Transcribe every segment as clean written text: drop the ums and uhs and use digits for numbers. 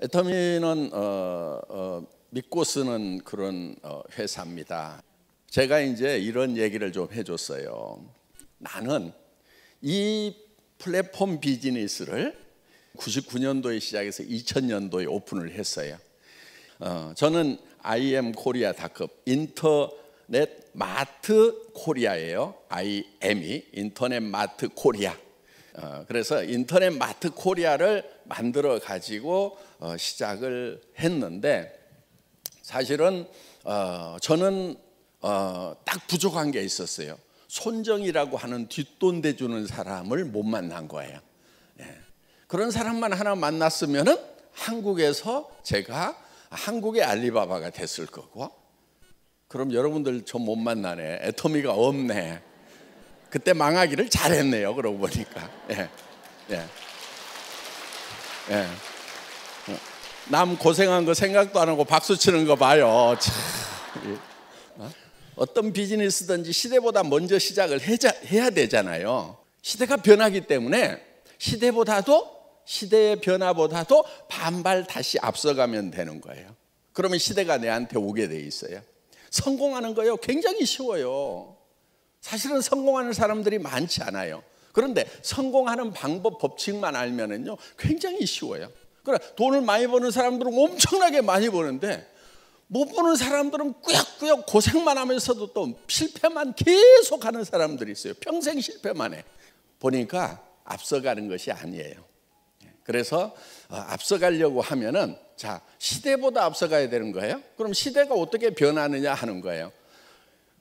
애터미는 믿고 쓰는 그런 회사입니다. 제가 이제 이런 얘기를 좀 해줬어요. 나는 이 플랫폼 비즈니스를 99년도에 시작해서 2000년도에 오픈을 했어요. 저는 IMKorea.com 인터넷 마트 코리아예요. IM이 인터넷 마트 코리아. 그래서 인터넷 마트 코리아를 만들어 가지고 시작을 했는데, 사실은 저는 딱 부족한 게 있었어요. 손정이라고 하는 뒷돈 대주는 사람을 못 만난 거예요. 그런 사람만 하나 만났으면은 한국에서 제가 한국의 알리바바가 됐을 거고, 그럼 여러분들 저 못 만나네, 애터미가 없네, 그때 망하기를 잘했네요. 그러고 보니까. 남 고생한 거 생각도 안 하고 박수 치는 거 봐요. 어떤 비즈니스든지 시대보다 먼저 시작을 해야 되잖아요. 시대가 변하기 때문에 시대의 변화보다도 반발 다시 앞서가면 되는 거예요. 그러면 시대가 내한테 오게 돼 있어요. 성공하는 거요 굉장히 쉬워요. 사실은 성공하는 사람들이 많지 않아요. 그런데 성공하는 방법, 법칙만 알면은요 굉장히 쉬워요. 그래, 돈을 많이 버는 사람들은 엄청나게 많이 버는데, 못 버는 사람들은 꾸역꾸역 고생만 하면서도 또 실패만 계속 하는 사람들이 있어요. 평생 실패만 해. 보니까 앞서가는 것이 아니에요. 그래서 앞서가려고 하면은, 자, 시대보다 앞서가야 되는 거예요. 그럼 시대가 어떻게 변하느냐 하는 거예요.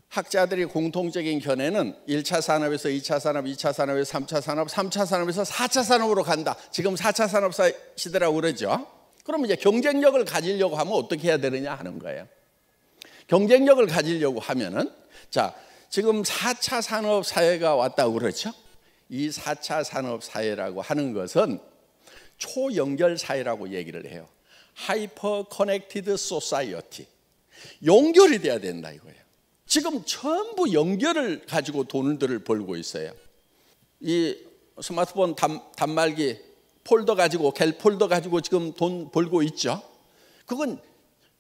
학자들이 공통적인 견해는 1차 산업에서 2차 산업, 2차 산업에서 3차 산업, 3차 산업에서 4차 산업으로 간다. 지금 4차 산업 시대라고 그러죠. 그럼 이제 경쟁력을 가지려고 하면 어떻게 해야 되느냐 하는 거예요. 경쟁력을 가지려고 하면은, 자, 지금 4차 산업 사회가 왔다고 그러죠. 이 4차 산업 사회라고 하는 것은 초연결 사회라고 얘기를 해요. 하이퍼 커넥티드 소사이어티. 연결이 돼야 된다 이거예요. 지금 전부 연결을 가지고 돈들을 벌고 있어요. 이 스마트폰 단말기 폴더 가지고, 갤 폴더 가지고 지금 돈 벌고 있죠. 그건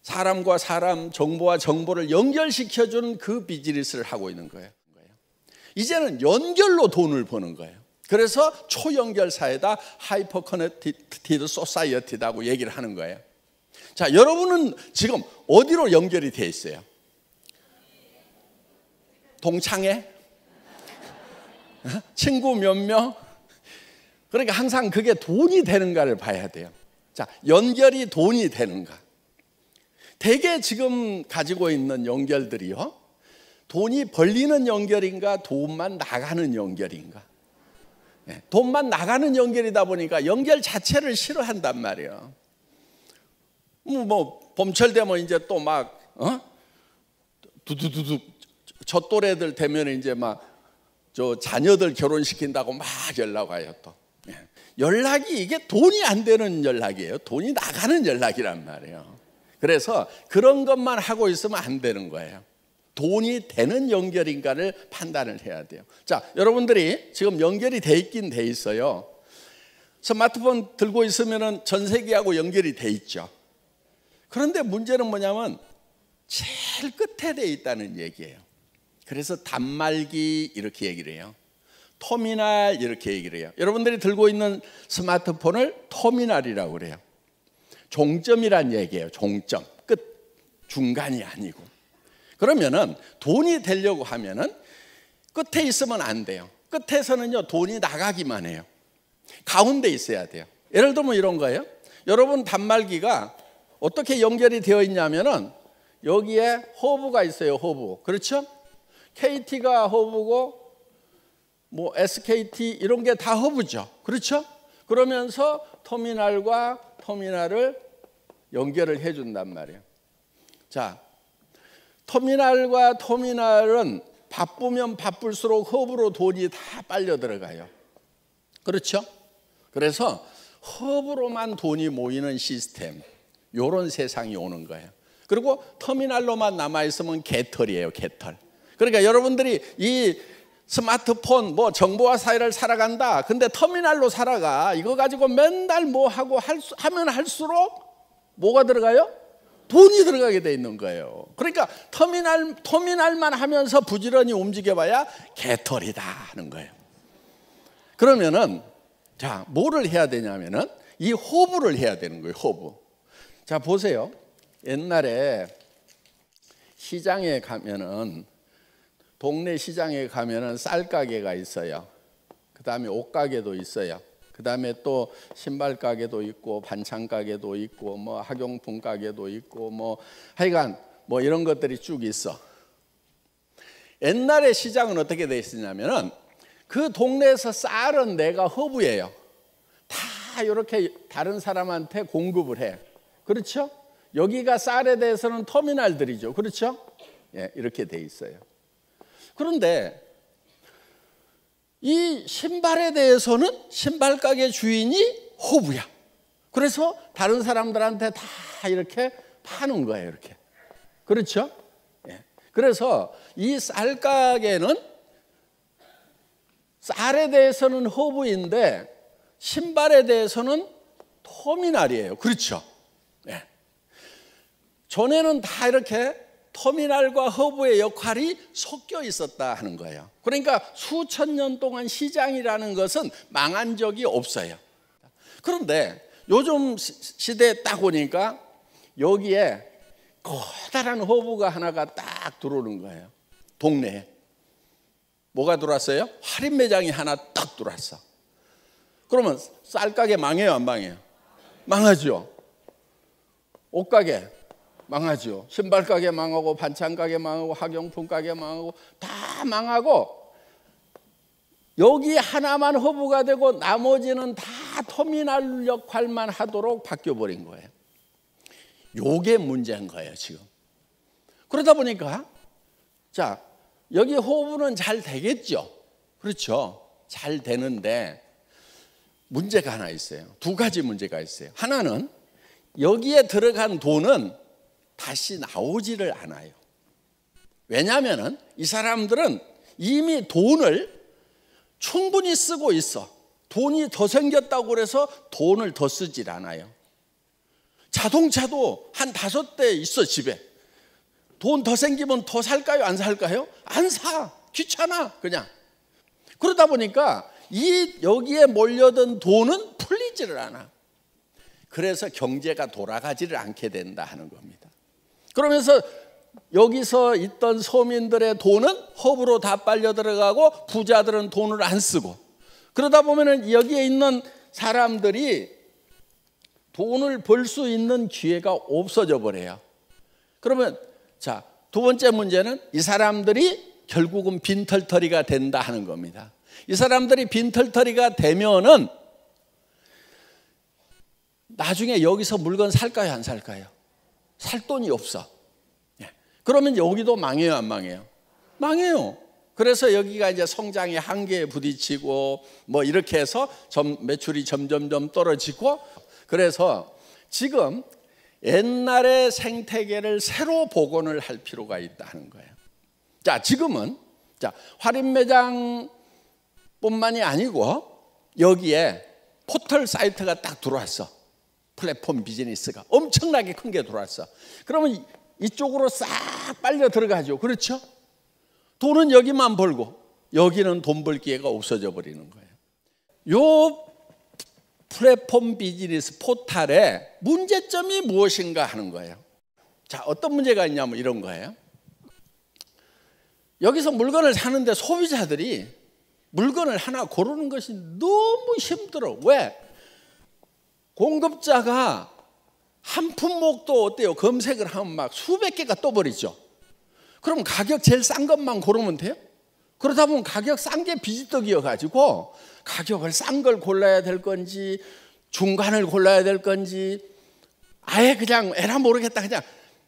사람과 사람, 정보와 정보를 연결시켜주는 그 비즈니스를 하고 있는 거예요. 이제는 연결로 돈을 버는 거예요. 그래서 초연결 사회다, 하이퍼 커넥티드 소사이어티다고 얘기를 하는 거예요. 자, 여러분은 지금 어디로 연결이 돼 있어요? 동창회? 친구 몇 명? 그러니까 항상 그게 돈이 되는가를 봐야 돼요. 자, 연결이 돈이 되는가? 대개 지금 가지고 있는 연결들이요, 돈이 벌리는 연결인가, 돈만 나가는 연결인가? 돈만 나가는 연결이다 보니까 연결 자체를 싫어한단 말이에요. 뭐 봄철 되면 이제 또 막 두두두두 저 또래들 되면 이제 막 저 자녀들 결혼시킨다고 막 연락 와요. 또 연락이 이게 돈이 안 되는 연락이에요. 돈이 나가는 연락이란 말이에요. 그래서 그런 것만 하고 있으면 안 되는 거예요. 돈이 되는 연결인가를 판단을 해야 돼요. 자, 여러분들이 지금 연결이 돼 있긴 돼 있어요. 스마트폰 들고 있으면 전 세계하고 연결이 돼 있죠. 그런데 문제는 뭐냐면 제일 끝에 돼 있다는 얘기예요. 그래서 단말기 이렇게 얘기를 해요. 터미널 이렇게 얘기를 해요. 여러분들이 들고 있는 스마트폰을 터미널이라고 그래요. 종점이란 얘기예요. 종점, 끝, 중간이 아니고. 그러면은 돈이 되려고 하면은 끝에 있으면 안 돼요. 끝에서는요 돈이 나가기만 해요. 가운데 있어야 돼요. 예를 들면 이런 거예요. 여러분 단말기가 어떻게 연결이 되어 있냐면은 여기에 허브가 있어요. 허브. 그렇죠? KT가 허브고 뭐 SKT 이런 게 다 허브죠. 그렇죠? 그러면서 터미널과 터미널을 연결을 해준단 말이에요. 자, 터미널과 터미널은 바쁘면 바쁠수록 허브로 돈이 다 빨려 들어가요. 그렇죠? 그래서 허브로만 돈이 모이는 시스템, 이런 세상이 오는 거예요. 그리고 터미널로만 남아있으면 개털이에요. 개털. 그러니까 여러분들이 이 스마트폰 뭐 정보화 사회를 살아간다, 근데 터미널로 살아가, 이거 가지고 맨날 뭐 하고 하면 할수록 뭐가 들어가요? 돈이 들어가게 돼 있는 거예요. 그러니까 터미널만 하면서 부지런히 움직여봐야 개털이다 하는 거예요. 그러면은 자, 뭐를 해야 되냐면은 이 호부를 해야 되는 거예요. 호부. 자, 보세요. 옛날에 시장에 가면은, 동네 시장에 가면은 쌀 가게가 있어요. 그 다음에 옷 가게도 있어요. 그 다음에 또 신발 가게도 있고 반찬 가게도 있고 뭐 학용품 가게도 있고 뭐 하여간 뭐 이런 것들이 쭉 있어. 옛날에 시장은 어떻게 돼 있었냐면은 그 동네에서 쌀은 내가 허브예요. 다 이렇게 다른 사람한테 공급을 해. 그렇죠? 여기가 쌀에 대해서는 터미널들이죠. 그렇죠? 예, 이렇게 돼 있어요. 그런데 이 신발에 대해서는 신발 가게 주인이 호부야. 그래서 다른 사람들한테 다 이렇게 파는 거예요. 이렇게. 그렇죠? 예. 그래서 이 쌀 가게는 쌀에 대해서는 호부인데 신발에 대해서는 터미널이에요. 그렇죠? 예. 전에는 다 이렇게 터미널과 허브의 역할이 섞여 있었다 하는 거예요. 그러니까 수천 년 동안 시장이라는 것은 망한 적이 없어요. 그런데 요즘 시대에 딱 오니까 여기에 커다란 허브가 하나가 딱 들어오는 거예요. 동네에. 뭐가 들어왔어요? 할인 매장이 하나 딱 들어왔어. 그러면 쌀가게 망해요, 안 망해요? 망하죠. 옷가게 망하죠. 신발 가게 망하고 반찬 가게 망하고 학용품 가게 망하고 다 망하고 여기 하나만 허브가 되고 나머지는 다 터미널 역할만 하도록 바뀌어버린 거예요. 요게 문제인 거예요 지금. 그러다 보니까 자, 여기 허브는 잘 되겠죠. 그렇죠. 잘 되는데 문제가 하나 있어요. 두 가지 문제가 있어요. 하나는 여기에 들어간 돈은 다시 나오지를 않아요. 왜냐하면 이 사람들은 이미 돈을 충분히 쓰고 있어. 돈이 더 생겼다고 해서 돈을 더 쓰질 않아요. 자동차도 한 5대 있어 집에. 돈 더 생기면 더 살까요? 안 살까요? 안 사. 귀찮아 그냥. 그러다 보니까 여기에 몰려든 돈은 풀리지를 않아. 그래서 경제가 돌아가지를 않게 된다 하는 겁니다. 그러면서 여기서 있던 서민들의 돈은 허브로 다 빨려 들어가고 부자들은 돈을 안 쓰고 그러다 보면은 여기에 있는 사람들이 돈을 벌 수 있는 기회가 없어져 버려요. 그러면 자, 두 번째 문제는 이 사람들이 결국은 빈털터리가 된다 하는 겁니다. 이 사람들이 빈털터리가 되면은 나중에 여기서 물건 살까요, 안 살까요? 살 돈이 없어. 그러면 여기도 망해요, 안 망해요? 망해요. 그래서 여기가 이제 성장의 한계에 부딪히고 뭐 이렇게 해서 매출이 점점 떨어지고 그래서 지금 옛날의 생태계를 새로 복원을 할 필요가 있다는 거예요. 자, 지금은 자, 할인 매장뿐만이 아니고 여기에 포털 사이트가 딱 들어왔어. 플랫폼 비즈니스가 엄청나게 큰 게 들어왔어. 그러면 이쪽으로 싹 빨려 들어가죠. 그렇죠? 돈은 여기만 벌고 여기는 돈 벌 기회가 없어져 버리는 거예요. 요 플랫폼 비즈니스 포탈의 문제점이 무엇인가 하는 거예요. 자, 어떤 문제가 있냐면 이런 거예요. 여기서 물건을 사는데 소비자들이 물건을 하나 고르는 것이 너무 힘들어. 왜? 공급자가 한 품목도 어때요? 검색을 하면 막 수백 개가 떠버리죠. 그럼 가격 제일 싼 것만 고르면 돼요? 그러다 보면 가격 싼 게 비지떡이어가지고 가격을 싼 걸 골라야 될 건지 중간을 골라야 될 건지 아예 그냥 에라 모르겠다 그냥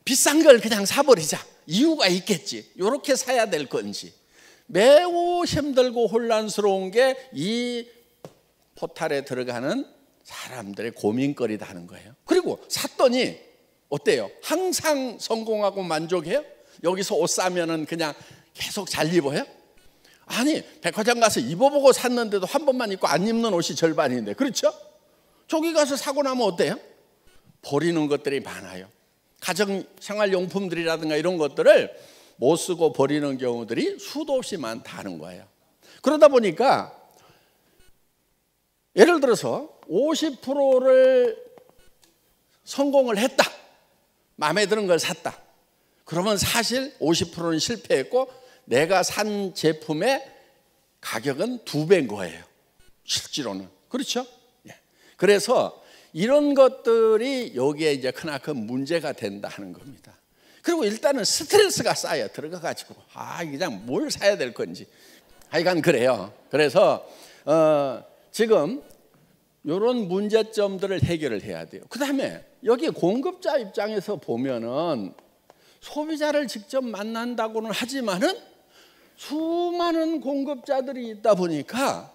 비싼 걸 그냥 사버리자. 이유가 있겠지. 이렇게 사야 될 건지 매우 힘들고 혼란스러운 게 이 포탈에 들어가는 사람들의 고민거리다 하는 거예요. 그리고 샀더니 어때요? 항상 성공하고 만족해요? 여기서 옷 사면은 그냥 계속 잘 입어요? 아니, 백화점 가서 입어보고 샀는데도 한 번만 입고 안 입는 옷이 절반인데, 그렇죠? 저기 가서 사고 나면 어때요? 버리는 것들이 많아요. 가정 생활용품들이라든가 이런 것들을 못 쓰고 버리는 경우들이 수도 없이 많다는 거예요. 그러다 보니까 예를 들어서 50%를 성공을 했다. 마음에 드는 걸 샀다. 그러면 사실 50%는 실패했고 내가 산 제품의 가격은 2배인 거예요. 실제로는. 그렇죠? 그래서 이런 것들이 여기에 이제 크나큰 문제가 된다 하는 겁니다. 그리고 일단은 스트레스가 쌓여 들어가가지고 그냥 뭘 사야 될 건지 하여간 그래요. 그래서 지금 이런 문제점들을 해결을 해야 돼요. 그 다음에 여기 공급자 입장에서 보면은 소비자를 직접 만난다고는 하지만은 수많은 공급자들이 있다 보니까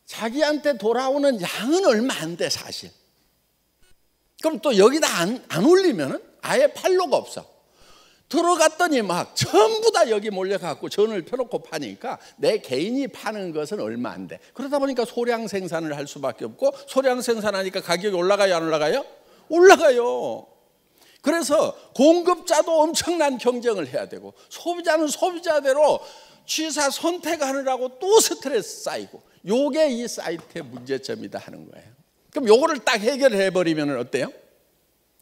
자기한테 돌아오는 양은 얼마 안 돼 사실. 그럼 또 여기다 안 올리면은 아예 팔로가 없어. 들어갔더니 막 전부 다 여기 몰려갖고 전을 펴놓고 파니까 내 개인이 파는 것은 얼마 안 돼. 그러다 보니까 소량 생산을 할 수밖에 없고 소량 생산하니까 가격이 올라가요, 안 올라가요? 올라가요. 그래서 공급자도 엄청난 경쟁을 해야 되고 소비자는 소비자대로 취사 선택하느라고 또 스트레스 쌓이고 요게 이 사이트의 문제점이다 하는 거예요. 그럼 요거를 딱 해결해 버리면 어때요?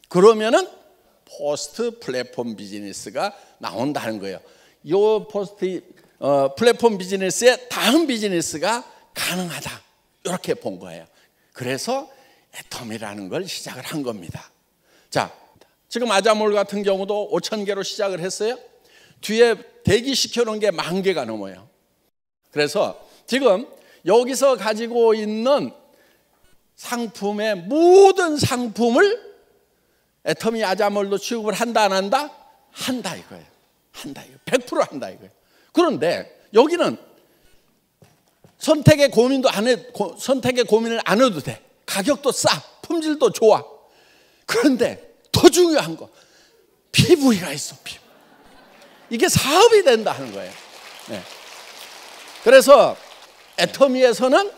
그러면은 포스트 플랫폼 비즈니스가 나온다는 거예요. 요 포스트 플랫폼 비즈니스의 다음 비즈니스가 가능하다. 이렇게 본 거예요. 그래서 애텀이라는 걸 시작을 한 겁니다. 자, 지금 아자몰 같은 경우도 5,000개로 시작을 했어요. 뒤에 대기시켜 놓은 게 10,000개가 넘어요. 그래서 지금 여기서 가지고 있는 상품의 모든 상품을 애터미 아자몰도 취급을 한다 안 한다? 한다 이거예요. 한다 이거. 100% 한다 이거예요. 그런데 여기는 선택의 고민을 안 해도 돼. 가격도 싸, 품질도 좋아. 그런데 더 중요한 거 PV가 있어. PV. 이게 사업이 된다 하는 거예요. 네. 그래서 애터미에서는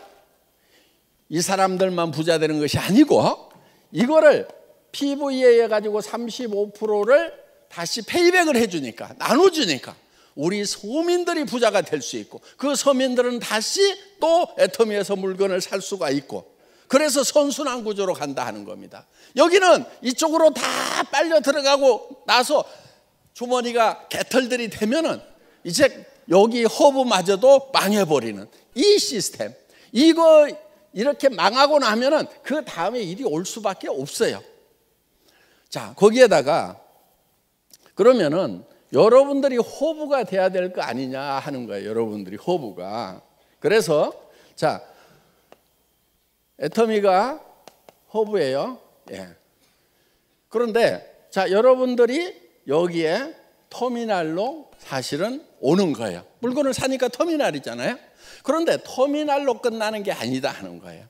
이 사람들만 부자 되는 것이 아니고 이거를 PV에 해가지고 35%를 다시 페이백을 해주니까 나눠주니까 우리 서민들이 부자가 될 수 있고 그 서민들은 다시 또 애터미에서 물건을 살 수가 있고 그래서 선순환 구조로 간다 하는 겁니다. 여기는 이쪽으로 다 빨려 들어가고 나서 주머니가 개털들이 되면은 이제 여기 허브마저도 망해버리는 이 시스템. 이거 이렇게 망하고 나면은 그 다음에 일이 올 수밖에 없어요. 자, 거기에다가 그러면은 여러분들이 허브가 돼야 될 거 아니냐 하는 거예요. 여러분들이 허브가. 그래서 자, 애터미가 허브예요. 예. 그런데 자, 여러분들이 여기에 터미널로 사실은 오는 거예요. 물건을 사니까 터미널이잖아요. 그런데 터미널로 끝나는 게 아니다 하는 거예요.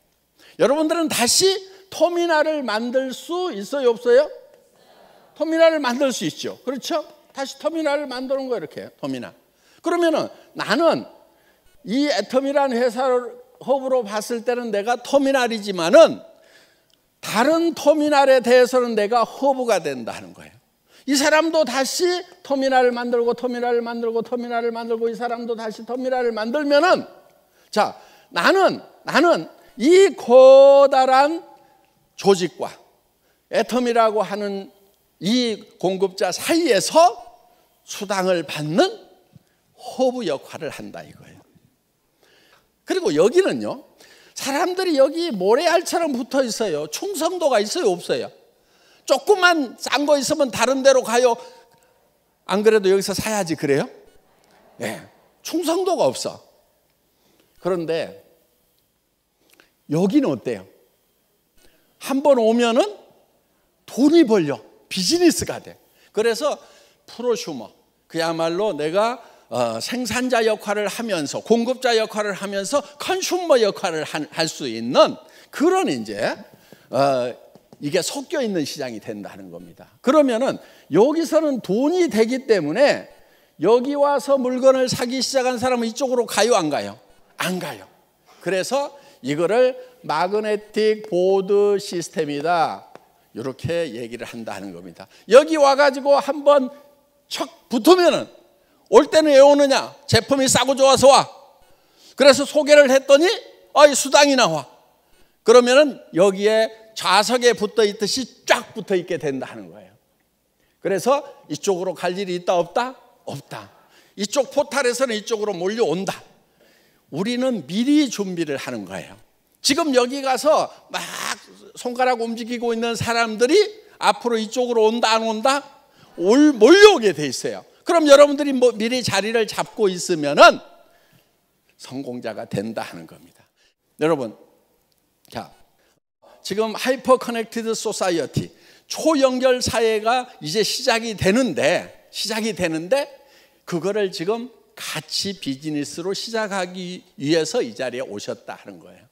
여러분들은 다시 터미널을 만들 수 있어요, 없어요? 터미널을 만들 수 있죠. 그렇죠? 다시 터미널을 만드는 거예요, 이렇게 터미널. 그러면은 나는 이 애텀이라는 회사를 허브로 봤을 때는 내가 터미널이지만은 다른 터미널에 대해서는 내가 허브가 된다 하는 거예요. 이 사람도 다시 터미널을 만들고 터미널을 만들고 터미널을 만들고 이 사람도 다시 터미널을 만들면은 자, 나는 이 커다란 조직과 애텀이라고 하는 이 공급자 사이에서 수당을 받는 허브 역할을 한다 이거예요. 그리고 여기는요, 사람들이 여기 모래알처럼 붙어 있어요. 충성도가 있어요, 없어요? 조금만 싼 거 있으면 다른 데로 가요. 안 그래도 여기서 사야지 그래요? 네, 충성도가 없어. 그런데 여기는 어때요? 한번 오면은 돈이 벌려. 비즈니스가 돼. 그래서 프로슈머, 그야말로 내가 생산자 역할을 하면서 공급자 역할을 하면서 컨슈머 역할을 할 수 있는 그런 이제 이게 섞여 있는 시장이 된다는 겁니다. 그러면은 여기서는 돈이 되기 때문에 여기 와서 물건을 사기 시작한 사람은 이쪽으로 가요, 안 가요? 안 가요. 그래서 이거를 마그네틱 보드 시스템이다. 이렇게 얘기를 한다는 겁니다. 여기 와가지고 한번 척 붙으면은 올 때는 왜 오느냐? 제품이 싸고 좋아서 와. 그래서 소개를 했더니 이 수당이 나와. 그러면은 여기에 좌석에 붙어 있듯이 쫙 붙어 있게 된다는 거예요. 그래서 이쪽으로 갈 일이 있다 없다? 없다. 이쪽 포탈에서는 이쪽으로 몰려온다. 우리는 미리 준비를 하는 거예요. 지금 여기 가서 막 손가락 움직이고 있는 사람들이 앞으로 이쪽으로 온다 안 온다? 몰려오게 돼 있어요. 그럼 여러분들이 미리 자리를 잡고 있으면은 성공자가 된다 하는 겁니다. 여러분, 자, 지금 하이퍼 커넥티드 소사이어티, 초연결 사회가 이제 시작이 되는데 그거를 지금 같이 비즈니스로 시작하기 위해서 이 자리에 오셨다 하는 거예요.